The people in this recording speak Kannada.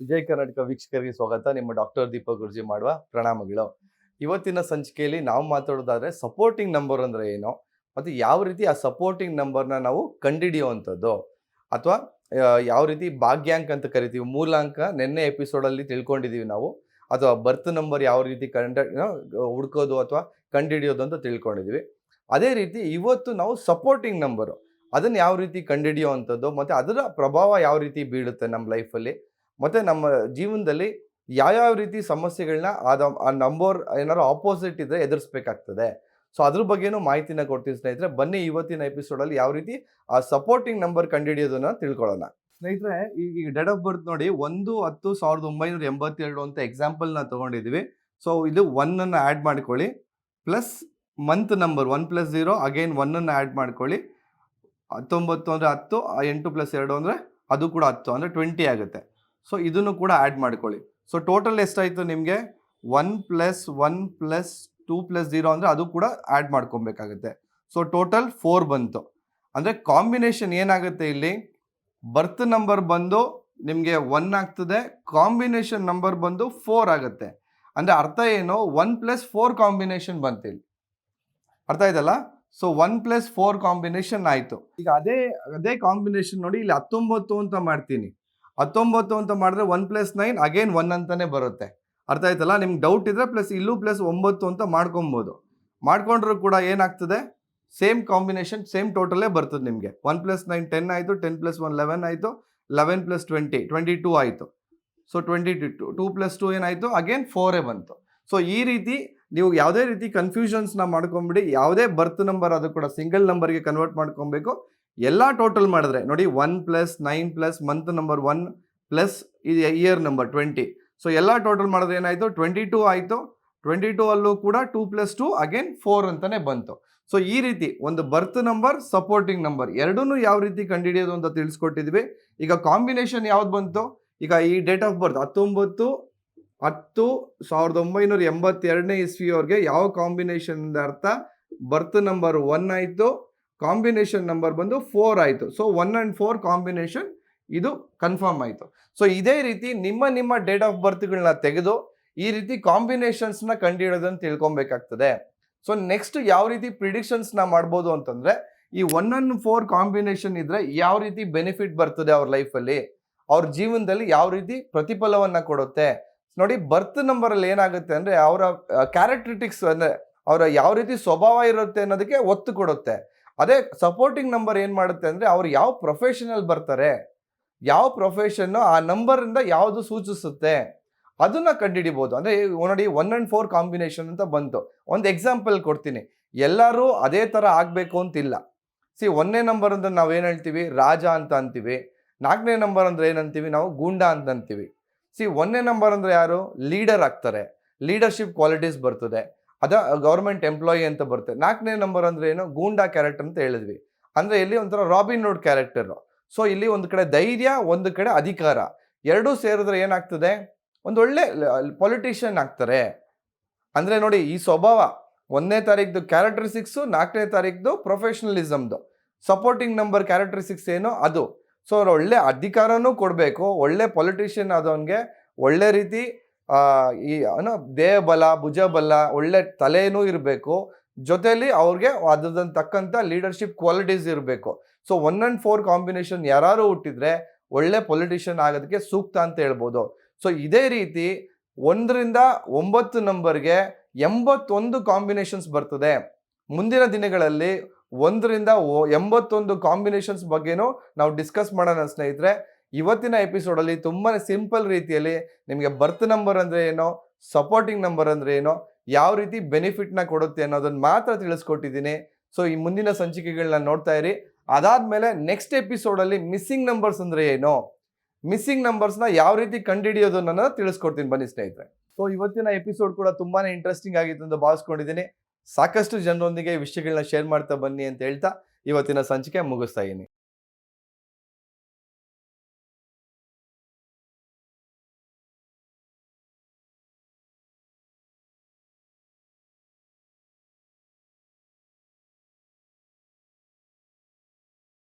ವಿಜಯ್ ಕರ್ನಾಟಕ ವೀಕ್ಷಕರಿಗೆ ಸ್ವಾಗತ. ನಿಮ್ಮ ಡಾಕ್ಟರ್ ದೀಪಕ್ ಗುರುಜಿ ಮಾಡುವ ಪ್ರಣಾಮಗಳು. ಇವತ್ತಿನ ಸಂಚಿಕೆಯಲ್ಲಿ ನಾವು ಮಾತಾಡೋದಾದ್ರೆ ಸಪೋರ್ಟಿಂಗ್ ನಂಬರ್ ಅಂದ್ರೆ ಏನು, ಮತ್ತು ಯಾವ ರೀತಿ ಆ ಸಪೋರ್ಟಿಂಗ್ ನಂಬರ್ನ ನಾವು ಕಂಡುಹಿಡಿಯುವಂಥದ್ದು, ಅಥವಾ ಯಾವ ರೀತಿ ಭಾಗ್ಯಾಂಕ ಅಂತ ಕರಿತೀವಿ, ಮೂಲಾಂಕ ನಿನ್ನೆ ಎಪಿಸೋಡಲ್ಲಿ ತಿಳ್ಕೊಂಡಿದ್ದೀವಿ ನಾವು, ಅಥವಾ ಬರ್ತ್ ನಂಬರ್ ಯಾವ ರೀತಿ ಹುಡ್ಕೋದು ಅಥವಾ ಕಂಡುಹಿಡಿಯೋದು ಅಂತ ತಿಳ್ಕೊಂಡಿದ್ದೀವಿ. ಅದೇ ರೀತಿ ಇವತ್ತು ನಾವು ಸಪೋರ್ಟಿಂಗ್ ನಂಬರು ಅದನ್ನು ಯಾವ ರೀತಿ ಕಂಡುಹಿಡಿಯುವಂಥದ್ದು, ಮತ್ತು ಅದರ ಪ್ರಭಾವ ಯಾವ ರೀತಿ ಬೀಳುತ್ತೆ ನಮ್ಮ ಲೈಫಲ್ಲಿ, ಮತ್ತು ನಮ್ಮ ಜೀವನದಲ್ಲಿ ಯಾವ್ಯಾವ ರೀತಿ ಸಮಸ್ಯೆಗಳನ್ನ ಆ ನಂಬರ್ ಏನಾದ್ರು ಆಪೋಸಿಟ್ ಇದ್ದರೆ ಎದುರಿಸ್ಬೇಕಾಗ್ತದೆ. ಸೊ ಅದ್ರ ಬಗ್ಗೆನೂ ಮಾಹಿತಿನ ಕೊಡ್ತೀವಿ ಸ್ನೇಹಿತರೆ. ಬನ್ನಿ ಇವತ್ತಿನ ಎಪಿಸೋಡಲ್ಲಿ ಯಾವ ರೀತಿ ಆ ಸಪೋರ್ಟಿಂಗ್ ನಂಬರ್ ಕಂಡುಹಿಡಿಯೋದನ್ನ ತಿಳ್ಕೊಳ್ಳೋಣ. ಸ್ನೇಹಿತರೆ, ಈಗ ಡೇಟ್ ಆಫ್ ಬರ್ತ್ ನೋಡಿ 1/10/1982 ಅಂತ ಎಕ್ಸಾಂಪಲ್ನ ತೊಗೊಂಡಿದ್ದೀವಿ. ಸೊ ಇದು 1 ಆ್ಯಡ್ ಮಾಡ್ಕೊಳ್ಳಿ, plus month number 1 + 0 again 1 add ಮಾಡ್ಕೊಳ್ಳಿ. 19 ಅಂದರೆ 10, 8 + 2 ಅಂದರೆ ಅದು ಕೂಡ 10 ಅಂದರೆ 20 ಆಗುತ್ತೆ. ಸೊ ಇದನ್ನು ಕೂಡ ಆ್ಯಡ್ ಮಾಡ್ಕೊಳ್ಳಿ. ಸೊ ಟೋಟಲ್ ಎಷ್ಟಾಯಿತು ನಿಮಗೆ? 1 + 1 + 2 + 0 ಅಂದರೆ ಅದು ಕೂಡ ಆ್ಯಡ್ ಮಾಡ್ಕೊಬೇಕಾಗುತ್ತೆ. ಸೊ ಟೋಟಲ್ 4 ಬಂತು. ಅಂದರೆ ಕಾಂಬಿನೇಷನ್ ಏನಾಗುತ್ತೆ ಇಲ್ಲಿ, ಬರ್ತ್ ನಂಬರ್ ಬಂದು ನಿಮಗೆ 1 ಆಗ್ತದೆ, ಕಾಂಬಿನೇಷನ್ ನಂಬರ್ ಬಂದು 4 ಆಗುತ್ತೆ. ಅಂದರೆ ಅರ್ಥ ಏನು, 1 + 4 ಕಾಂಬಿನೇಷನ್ ಬಂತು ಇಲ್ಲಿ. ಅರ್ಥ ಆಯ್ತಲ್ಲ? ಸೊ 1 + 4 ಕಾಂಬಿನೇಷನ್ ಆಯಿತು. ಈಗ ಅದೇ ಕಾಂಬಿನೇಷನ್ ನೋಡಿ, ಇಲ್ಲಿ 19 ಅಂತ ಮಾಡ್ತೀನಿ. 19 ಅಂತ ಮಾಡಿದ್ರೆ 1 + 9 ಅಗೇನ್ 1 ಅಂತಲೇ ಬರುತ್ತೆ. ಅರ್ಥ ಆಯ್ತಲ್ಲ? ನಿಮ್ಗೆ ಡೌಟ್ ಇದ್ದರೆ ಪ್ಲಸ್ ಇಲ್ಲೂ +9 ಅಂತ ಮಾಡ್ಕೊಬೋದು. ಮಾಡ್ಕೊಂಡ್ರೂ ಕೂಡ ಏನಾಗ್ತದೆ, ಸೇಮ್ ಕಾಂಬಿನೇಷನ್ ಸೇಮ್ ಟೋಟಲೇ ಬರ್ತದೆ ನಿಮಗೆ. 1 + 9 10 ಆಯಿತು, 10 + 1 11 ಆಯಿತು, 11 + 20 22 ಆಯಿತು. ಸೊ 22 2 + 2 ಏನಾಯಿತು, ಅಗೇನ್ 4 ಬಂತು. ಸೊ ಈ ರೀತಿ ನೀವು ಯಾವುದೇ ರೀತಿ ಕನ್ಫ್ಯೂಷನ್ಸ್ನ ಮಾಡ್ಕೊಂಬಿಡಿ. ಯಾವುದೇ ಬರ್ತ್ ನಂಬರ್ ಅದು ಕೂಡ ಸಿಂಗಲ್ ನಂಬರ್ಗೆ ಕನ್ವರ್ಟ್ ಮಾಡ್ಕೊಬೇಕು. ಎಲ್ಲ ಟೋಟಲ್ ಮಾಡಿದ್ರೆ ನೋಡಿ, 1 + 9 + month number 1 plus year number 20. So ಎಲ್ಲ ಟೋಟಲ್ ಮಾಡಿದ್ರೆ ಏನಾಯಿತು, 22 ಆಯಿತು. 22 ಅಲ್ಲೂ ಕೂಡ 2 + 2 ಅಗೇನ್ 4 ಅಂತಲೇ ಬಂತು. ಸೊ ಈ ರೀತಿ ಒಂದು ಬರ್ತ್ ನಂಬರ್, ಸಪೋರ್ಟಿಂಗ್ ನಂಬರ್ ಎರಡೂ ಯಾವ ರೀತಿ ಕಂಡುಹಿಡಿಯೋದು ಅಂತ ತಿಳಿಸ್ಕೊಟ್ಟಿದ್ವಿ. ಈಗ ಕಾಂಬಿನೇಷನ್ ಯಾವ್ದು ಬಂತು, ಈಗ ಈ ಡೇಟ್ ಆಫ್ ಬರ್ತ್ 19/10/1982 ಇಸ್ವಿಯವ್ರಿಗೆ ಯಾವ ಕಾಂಬಿನೇಷನ್ ಅರ್ಥ, ಬರ್ತ್ ನಂಬರ್ 1 ಆಯಿತು, ಕಾಂಬಿನೇಷನ್ ನಂಬರ್ ಬಂದು 4 ಆಯಿತು. ಸೊ 1 and 4 ಕಾಂಬಿನೇಷನ್ ಇದು ಕನ್ಫರ್ಮ್ ಆಯಿತು. ಸೊ ಇದೇ ರೀತಿ ನಿಮ್ಮ ಡೇಟ್ ಆಫ್ ಬರ್ತ್ಗಳನ್ನ ತೆಗೆದು ಈ ರೀತಿ ಕಾಂಬಿನೇಷನ್ಸ್ನ ಕಂಡುಹಿಡೋದನ್ನು ತಿಳ್ಕೊಬೇಕಾಗ್ತದೆ. ಸೊ ನೆಕ್ಸ್ಟ್ ಯಾವ ರೀತಿ ಪ್ರಿಡಿಕ್ಷನ್ಸ್ನ ಮಾಡ್ಬೋದು ಅಂತಂದರೆ, ಈ 1 and 4 ಕಾಂಬಿನೇಷನ್ ಇದ್ದರೆ ಯಾವ ರೀತಿ ಬೆನಿಫಿಟ್ ಬರ್ತದೆ ಅವ್ರ ಲೈಫಲ್ಲಿ, ಅವ್ರ ಜೀವನದಲ್ಲಿ ಯಾವ ರೀತಿ ಪ್ರತಿಫಲವನ್ನು ಕೊಡುತ್ತೆ. ನೋಡಿ, ಬರ್ತ್ ನಂಬರಲ್ಲಿ ಏನಾಗುತ್ತೆ ಅಂದರೆ ಅವರ ಕ್ಯಾರೆಕ್ಟರಿಟಿಕ್ಸ್, ಅಂದರೆ ಅವರ ಯಾವ ರೀತಿ ಸ್ವಭಾವ ಇರುತ್ತೆ ಅನ್ನೋದಕ್ಕೆ ಒತ್ತು ಕೊಡುತ್ತೆ. ಅದೇ ಸಪೋರ್ಟಿಂಗ್ ನಂಬರ್ ಏನು ಮಾಡುತ್ತೆ ಅಂದರೆ ಅವ್ರು ಯಾವ ಪ್ರೊಫೆಷನಲ್ಲಿ ಬರ್ತಾರೆ, ಯಾವ ಪ್ರೊಫೆಷನ್ನು ಆ ನಂಬರಿಂದ ಯಾವುದು ಸೂಚಿಸುತ್ತೆ ಅದನ್ನು ಕಂಡುಹಿಡಿಬೋದು. ಅಂದರೆ ನೋಡಿ, 1 and 4 ಕಾಂಬಿನೇಷನ್ ಅಂತ ಬಂತು. ಒಂದು ಎಕ್ಸಾಂಪಲ್ ಕೊಡ್ತೀನಿ. ಎಲ್ಲರೂ ಅದೇ ಥರ ಆಗಬೇಕು ಅಂತಿಲ್ಲ. 1ನೇ ನಂಬರ್ ಅಂದರೆ ನಾವು ಏನು ಹೇಳ್ತೀವಿ, ರಾಜ ಅಂತ ಅಂತೀವಿ. 4ನೇ ನಂಬರ್ ಅಂದರೆ ಏನಂತೀವಿ ನಾವು, ಗೂಂಡ ಅಂತ ಅಂತೀವಿ. 1ನೇ ನಂಬರ್ ಅಂದರೆ ಯಾರು, ಲೀಡರ್ ಆಗ್ತಾರೆ, ಲೀಡರ್ಶಿಪ್ ಕ್ವಾಲಿಟೀಸ್ ಬರ್ತದೆ, ಗೌರ್ಮೆಂಟ್ ಎಂಪ್ಲಾಯಿ ಅಂತ ಬರುತ್ತೆ. 4ನೇ ನಂಬರ್ ಅಂದರೆ ಏನು, ಗೂಂಡಾ ಕ್ಯಾರೆಕ್ಟರ್ ಅಂತ ಹೇಳಿದ್ವಿ. ಅಂದರೆ ಇಲ್ಲಿ ಒಂಥರ ರಾಬಿನ್ ಹುಡ್ ಕ್ಯಾರೆಕ್ಟರು. ಸೊ ಇಲ್ಲಿ ಒಂದು ಕಡೆ ಧೈರ್ಯ, ಒಂದು ಕಡೆ ಅಧಿಕಾರ, ಎರಡೂ ಸೇರಿದ್ರೆ ಏನಾಗ್ತದೆ, ಒಂದು ಒಳ್ಳೆ ಪೊಲಿಟಿಷಿಯನ್ ಆಗ್ತಾರೆ. ಅಂದರೆ ನೋಡಿ, ಈ ಸ್ವಭಾವ 1ನೇ ತಾರೀಕ್ದು ಕ್ಯಾರೆಕ್ಟರಿಸ್ಟಿಕ್ಸು, 4ನೇ ತಾರೀಕ್ದು ಪ್ರೊಫೆಷನಲಿಸಮ್ದು. ಸಪೋರ್ಟಿಂಗ್ ನಂಬರ್ ಕ್ಯಾರೆಕ್ಟರಿಸ್ಟಿಕ್ಸ್ ಏನು ಅದು. ಸೊ ಒಳ್ಳೆ ಅಧಿಕಾರನೂ ಕೊಡಬೇಕು, ಒಳ್ಳೆ ಪೊಲಿಟಿಷಿಯನ್ ಆದವನಿಗೆ ಒಳ್ಳೆ ರೀತಿ ಈ ದೇಹಬಲ, ಭುಜಬಲ, ಒಳ್ಳೆ ತಲೆನೂ ಇರಬೇಕು, ಜೊತೆಯಲ್ಲಿ ಅವ್ರಿಗೆ ಅದನ್ನು ತಕ್ಕಂಥ ಲೀಡರ್ಶಿಪ್ ಕ್ವಾಲಿಟೀಸ್ ಇರಬೇಕು. ಸೊ 1 and 4 ಕಾಂಬಿನೇಷನ್ ಯಾರು ಹುಟ್ಟಿದ್ರೆ ಒಳ್ಳೆ ಪೊಲಿಟಿಷಿಯನ್ ಆಗೋದಕ್ಕೆ ಸೂಕ್ತ ಅಂತ ಹೇಳ್ಬೋದು. ಸೊ ಇದೇ ರೀತಿ 1ರಿಂದ 9 ನಂಬರ್ಗೆ 81 ಕಾಂಬಿನೇಷನ್ಸ್ ಬರ್ತದೆ. ಮುಂದಿನ ದಿನಗಳಲ್ಲಿ 1ರಿಂದ 81 ಕಾಂಬಿನೇಷನ್ಸ್ ಬಗ್ಗೆನೂ ನಾವು ಡಿಸ್ಕಸ್ ಮಾಡೋಣ ಸ್ನೇಹಿತರೆ. ಇವತ್ತಿನ ಎಪಿಸೋಡಲ್ಲಿ ತುಂಬಾ ಸಿಂಪಲ್ ರೀತಿಯಲ್ಲಿ ನಿಮಗೆ ಬರ್ತ್ ನಂಬರ್ ಅಂದರೆ ಏನೋ, ಸಪೋರ್ಟಿಂಗ್ ನಂಬರ್ ಅಂದರೆ ಏನೋ, ಯಾವ ರೀತಿ ಬೆನಿಫಿಟ್ನ ಕೊಡುತ್ತೆ ಅನ್ನೋದನ್ನು ಮಾತ್ರ ತಿಳಿಸ್ಕೊಟ್ಟಿದ್ದೀನಿ. ಸೊ ಈ ಮುಂದಿನ ಸಂಚಿಕೆಗಳನ್ನ ನೋಡ್ತಾ ಇರಿ. ಅದಾದಮೇಲೆ ನೆಕ್ಸ್ಟ್ ಎಪಿಸೋಡಲ್ಲಿ ಮಿಸ್ಸಿಂಗ್ ನಂಬರ್ಸ್ ಅಂದರೆ ಏನೋ, ಮಿಸ್ಸಿಂಗ್ ನಂಬರ್ಸ್ನ ಯಾವ ರೀತಿ ಕಂಡುಹಿಡಿಯೋದು ಅನ್ನೋದನ್ನ ತಿಳಿಸ್ಕೊಡ್ತೀನಿ, ಬನ್ನಿ ಸ್ನೇಹಿತರೆ. ಸೊ ಇವತ್ತಿನ ಎಪಿಸೋಡ್ ಕೂಡ ತುಂಬಾ ಇಂಟ್ರೆಸ್ಟಿಂಗ್ ಆಗಿತ್ತು ಅಂತ ಭಾವಿಸ್ಕೊಂಡಿದ್ದೀನಿ. ಸಾಕಷ್ಟು ಜನರೊಂದಿಗೆ ವಿಷಯಗಳನ್ನ ಶೇರ್ ಮಾಡ್ತಾ ಬನ್ನಿ ಅಂತ ಹೇಳ್ತಾ ಇವತ್ತಿನ ಸಂಚಿಕೆ ಮುಗಿಸ್ತಾ ಇದ್ದೀನಿ.